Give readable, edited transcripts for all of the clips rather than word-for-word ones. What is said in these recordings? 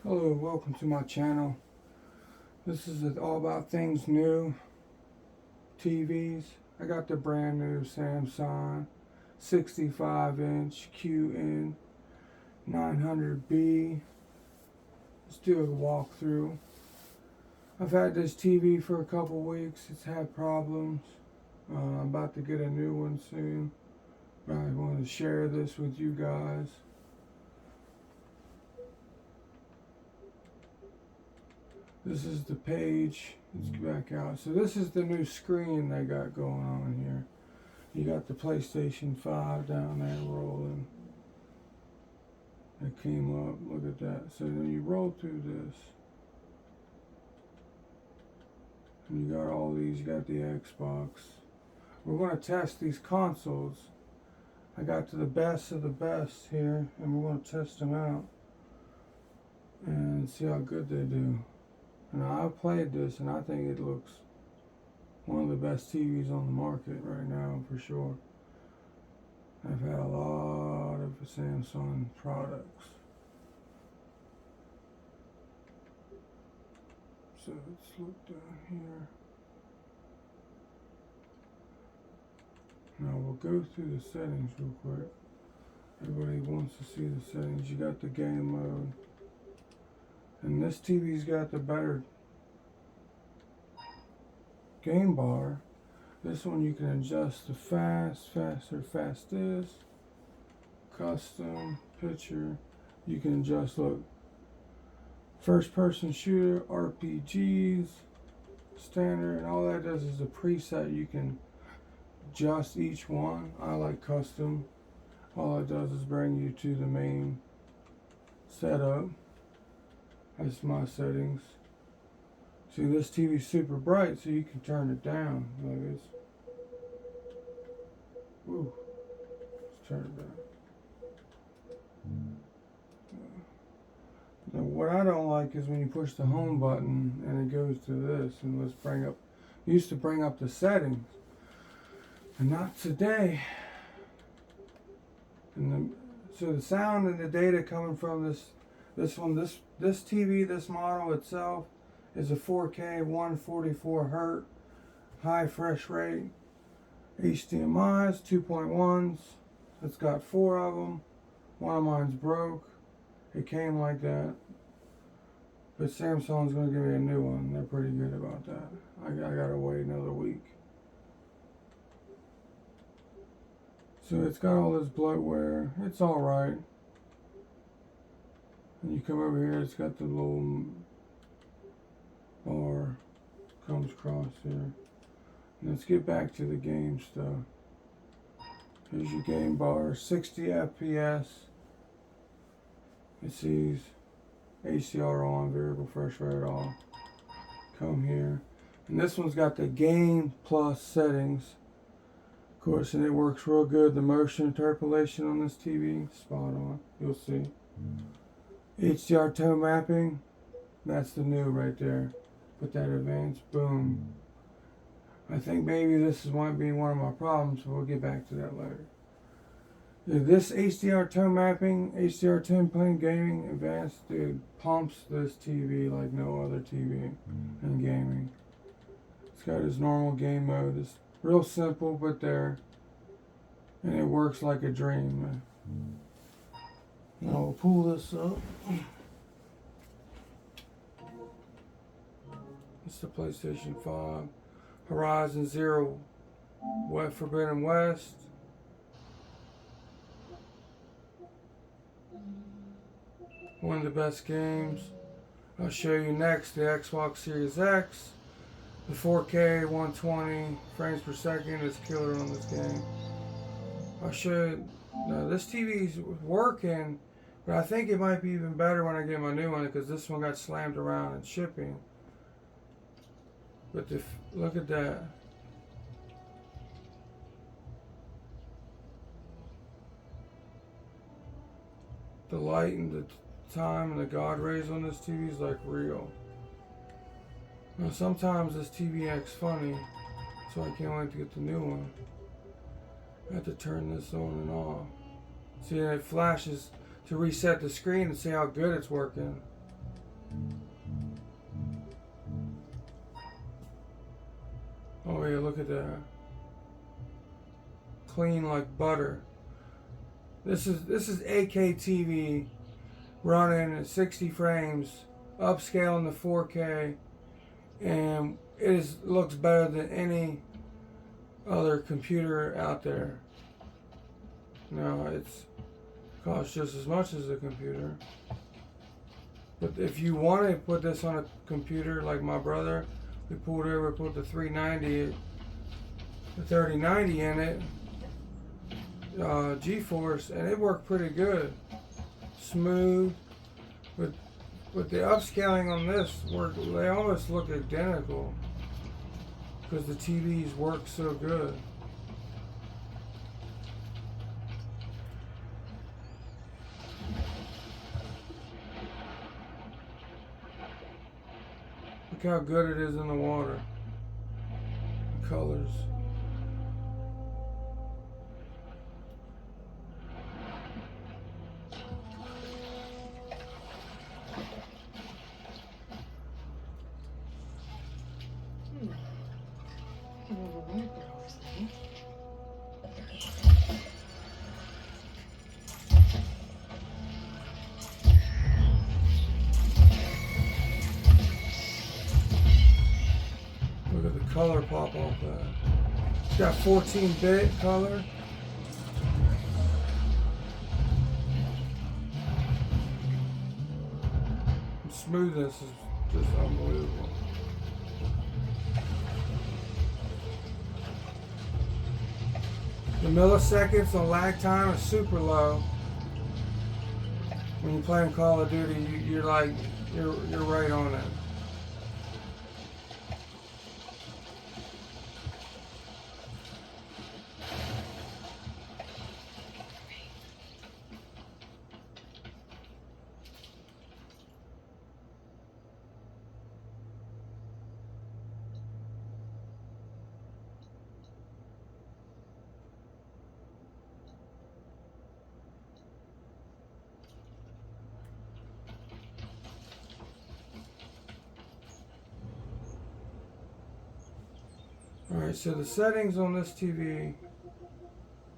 Hello, welcome to my channel. This is all about things new TVs. I got the brand new Samsung 65-inch Qn900b. Let's do a walkthrough. I've had this TV for a couple weeks. It's had problems. I'm about to get a new one soon. But I want to share this with you guys. This is the page. Let's get back out. So this is the new screen they got going on here. You got the PlayStation 5 down there rolling. It came up. Look at that. So then you roll through this. And you got all these. You got the Xbox. We're going to test these consoles. I got to the best of the best here. And we're going to test them out. And see how good they do. And I've played this, and I think it looks one of the best TVs on the market right now, for sure. I've had a lot of Samsung products. So let's look down here. Now we'll go through the settings real quick. Everybody wants to see the settings. You got the game mode. And this TV's got the better game bar. This one you can adjust the fastest, custom, picture. You can adjust, look, first person shooter, RPGs, standard, and all that does is a preset. You can adjust each one. I like custom. All it does is bring you to the main setup. That's my settings. See, this TV's super bright, so you can turn it down. Like this. Ooh. Let's turn it down. Now, what I don't like is when you push the home button and it goes to this. And let's bring up, used to bring up the settings. And not today. And so the sound and the data coming from this TV, this model itself, is a 4K 144 Hz high refresh rate. HDMI's 2.1s. It's got 4 of them. One of mine's broke. It came like that. But Samsung's going to give me a new one. They're pretty good about that. I gotta wait another week. So it's got all this bloatware. It's alright. And you come over here, it's got the little bar comes across here. Let's get back to the game stuff. Here's your game bar, 60 FPS. It sees HDR on, variable refresh rate off. Come here. And this one's got the Game Plus settings. Of course, and it works real good. The motion interpolation on this TV, spot on. You'll see. HDR tone mapping, that's the new right there. Put that advanced, boom. I think maybe this might be one of my problems, but we'll get back to that later. This HDR tone mapping, HDR 10 plane gaming, advanced, dude, pumps this TV like no other TV in gaming. It's got its normal game mode. It's real simple, but there. And it works like a dream, man. Now we'll pull this up. It's the PlayStation 5. Horizon Zero Forbidden West. One of the best games. I'll show you next the Xbox Series X. The 4K 120 frames per second is killer on this game. I'll show you. Now this TV's working. But I think it might be even better when I get my new one, because this one got slammed around in shipping. But look at that. The light and the time and the God rays on this TV is like real. Now sometimes this TV acts funny, so I can't wait to get the new one. I have to turn this on and off. See, and it flashes to reset the screen and see how good it's working. Oh yeah, look at that. Clean like butter. This is 8K TV running at 60 frames, upscaling to 4K, and looks better than any other computer out there. Now it's costs just as much as a computer. But if you want to put this on a computer like my brother, we put the 390, the 3090 in it, GeForce, and it worked pretty good. Smooth. With the upscaling on this, they almost look identical because the TVs work so good. Look how good it is in the water. The colors. Look at the color pop off that. It's got 14-bit color. The smoothness is just unbelievable. The milliseconds on lag time is super low. When you're playing Call of Duty, you're right on it. Alright, so the settings on this TV,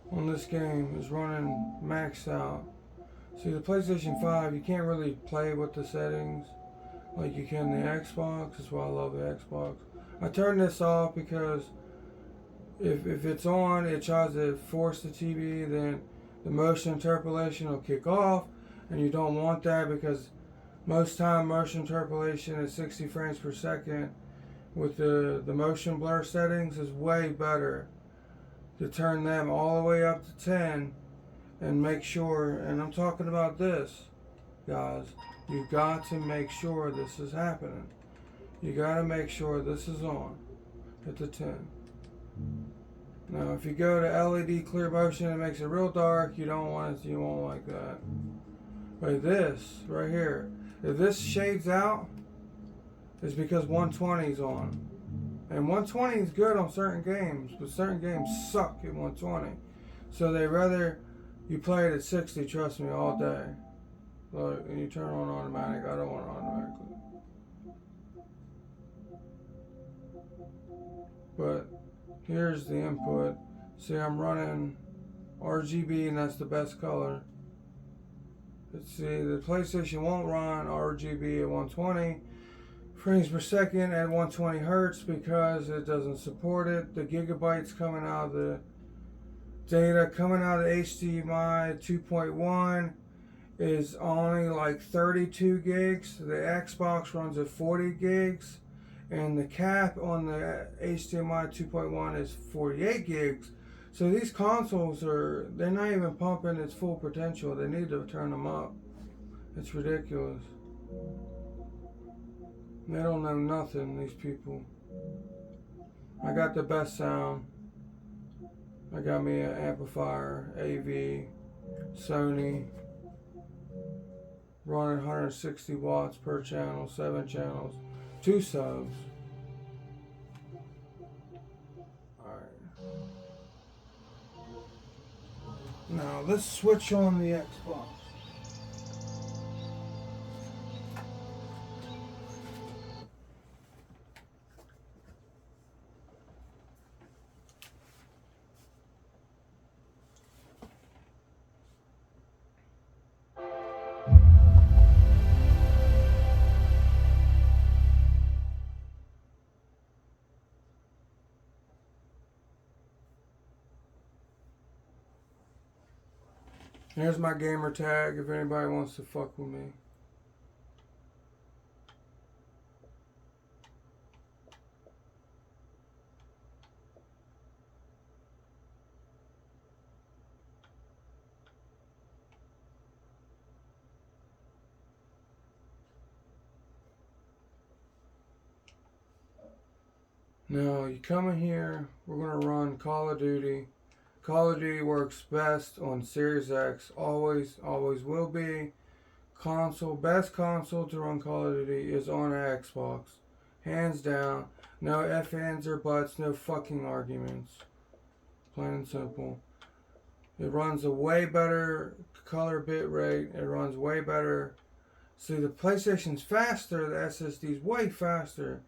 on this game, is running maxed out. See, the PlayStation 5, you can't really play with the settings like you can the Xbox. That's why I love the Xbox. I turn this off because if it's on, it tries to force the TV, then the motion interpolation will kick off, and you don't want that because most time motion interpolation at 60 frames per second with the motion blur settings is way better to turn them all the way up to 10 and make sure, and I'm talking about this, guys, you got to make sure this is happening. You got to make sure this is on at the 10. Now if you go to LED clear motion, it makes it real dark. You don't want it, you won't like that. But this right here, if this shades out, it's because 120 is on. And 120 is good on certain games, but certain games suck at 120. So they rather you play it at 60, trust me, all day. Look, and you turn on automatic. I don't want it automatically. But here's the input. See, I'm running RGB, and that's the best color. Let's see, the PlayStation won't run RGB at 120 frames per second at 120 hertz because it doesn't support it. The gigabytes coming out of the data coming out of HDMI 2.1 is only like 32 gigs. The Xbox runs at 40 gigs, and the cap on the HDMI 2.1 is 48 gigs. So these consoles they're not even pumping its full potential. They need to turn them up. It's ridiculous. They don't know nothing, these people. I got the best sound. I got me an amplifier, AV, Sony, running 160 watts per channel, 7 channels, 2 subs. Alright. Now let's switch on the Xbox. Here's my gamer tag if anybody wants to fuck with me. Now you come in here, we're going to run Call of Duty. Call of Duty works best on Series X, always will be. Best console to run Call of Duty is on an Xbox. Hands down. No ifs, ands, or buts, no fucking arguments. Plain and simple. It runs a way better color bit rate. It runs way better. See, the PlayStation's faster, the SSD's way faster.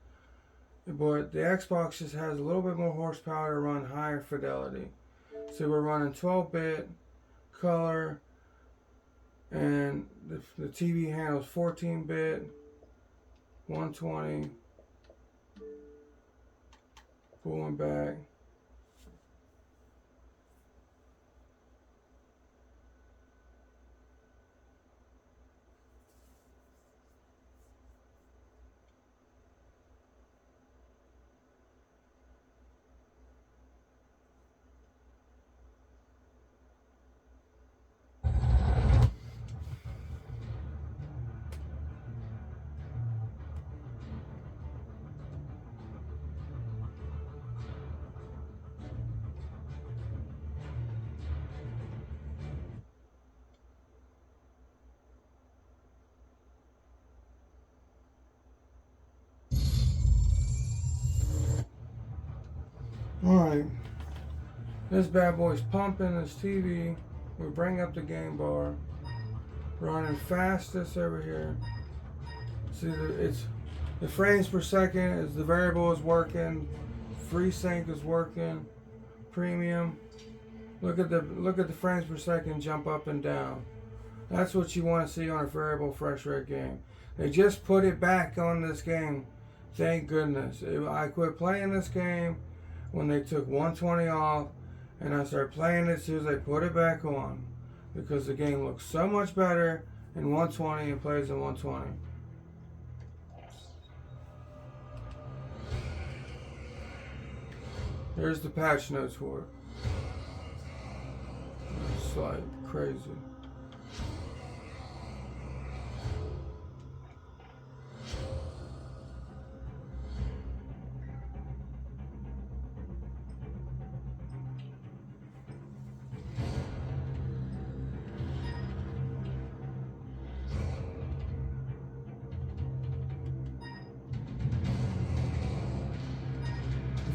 But the Xbox just has a little bit more horsepower to run higher fidelity. So we're running 12-bit color, and the TV handles 14-bit, 120, pulling back. Alright, this bad boy's pumping this TV. We bring up the game bar, running fastest over here. See, the frames per second is the variable is working, FreeSync is working, premium. Look at the frames per second jump up and down. That's what you want to see on a variable fresh rate game. They just put it back on this game. Thank goodness. I quit playing this game when they took 120 off, and I started playing it as soon as they put it back on, because the game looks so much better in 120 and plays in 120. Here's the patch notes for it. It's like crazy.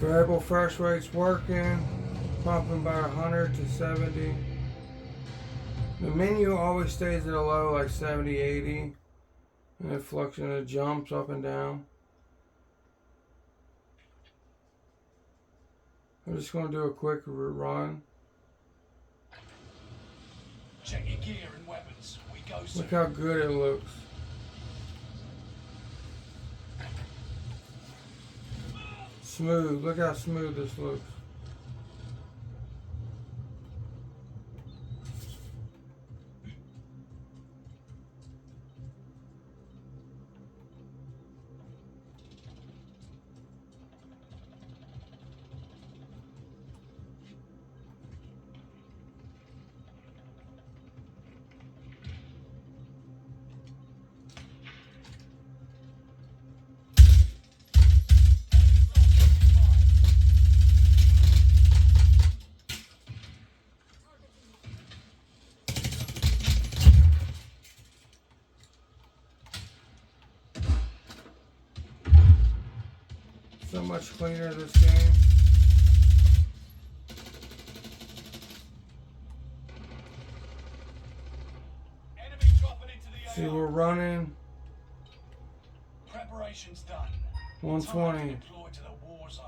Variable fresh rate's working, pumping about 100 to 70. The menu always stays at a low, like 70, 80, and it fluctuates and it jumps up and down. I'm just going to do a quick run. Check your gear and weapons. We go soon. Look how good it looks. Smooth. Look how smooth this looks. So much cleaner this game. Enemy dropping into the See, AR. we're running Preparations done. 120. Time to deploy to the war zone.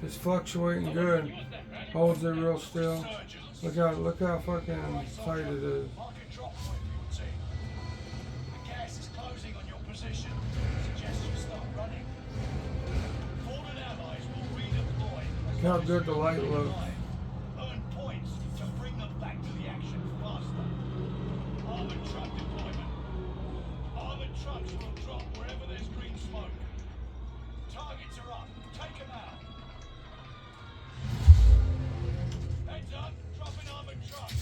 It's fluctuating good. Holds it real still. Look how fucking tight it is. Mark a drop point for your team. The gas is closing on your position. Suggest you start running. Fallen allies will redeploy. Look how good the light looks. Earn points to bring them back to the action faster. Armored truck deployment. Armored trucks will drop wherever there's green smoke. Targets are up. Take them out. Heads up. Dropping armored trucks.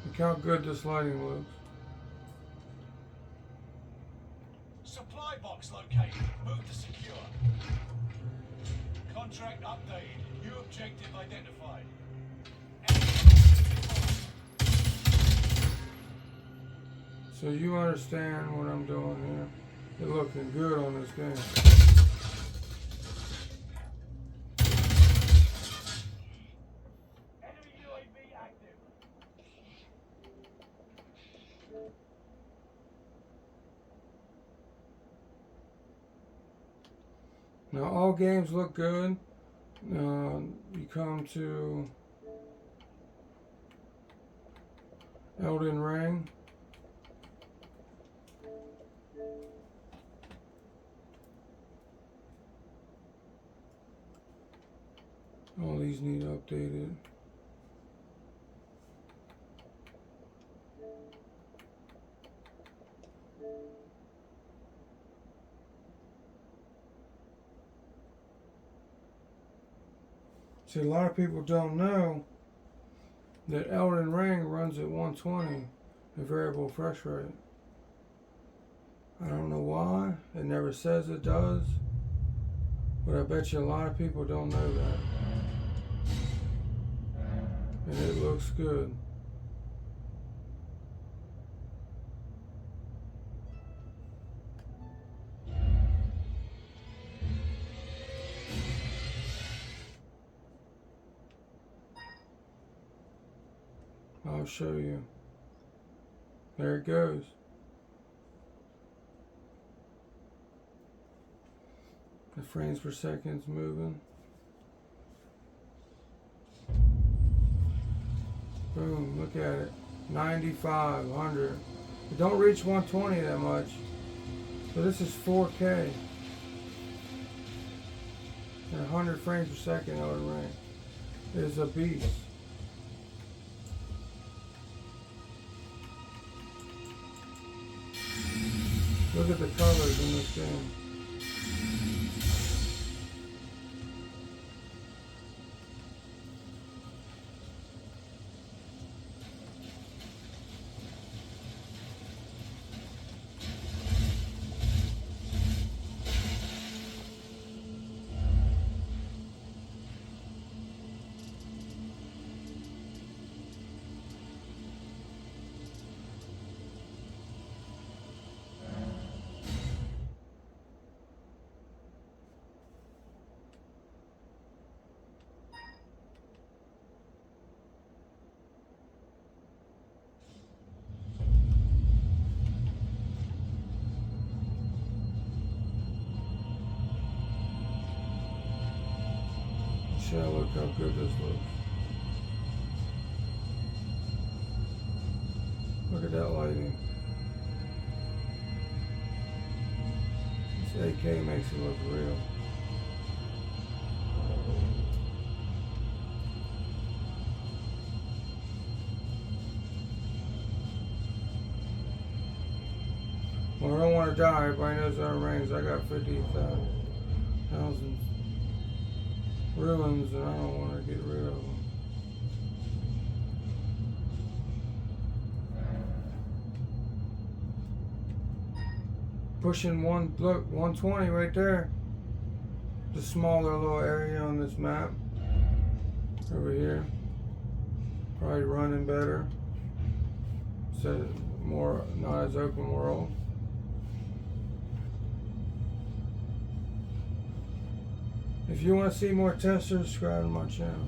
Look how good this lighting looks. Supply box located. Move to secure. Contract updated. New objective identified. So you understand what I'm doing here. You're looking good on this game. Enemy UAV active. Now all games look good. You come to Elden Ring. All these need updated. See, a lot of people don't know that Elden Ring runs at 120, a variable refresh rate. I don't know why. It never says it does. But I bet you a lot of people don't know that. And it looks good. I'll show you. There it goes. The frames per second's moving. Boom, look at it. 95, 100. It don't reach 120 that much. So this is 4K. And 100 frames per second on the ring. It is a beast. Look at the colors in this game. Look how good this looks. Look at that lighting. This AK makes it look real. Well, I don't want to die. Everybody knows our range. I got 50,000 ruins, and I don't want to get rid of them. Pushing look, 120 right there. The smaller little area on this map. Over here. Probably running better. So more, not as open world. If you want to see more tests, subscribe to my channel.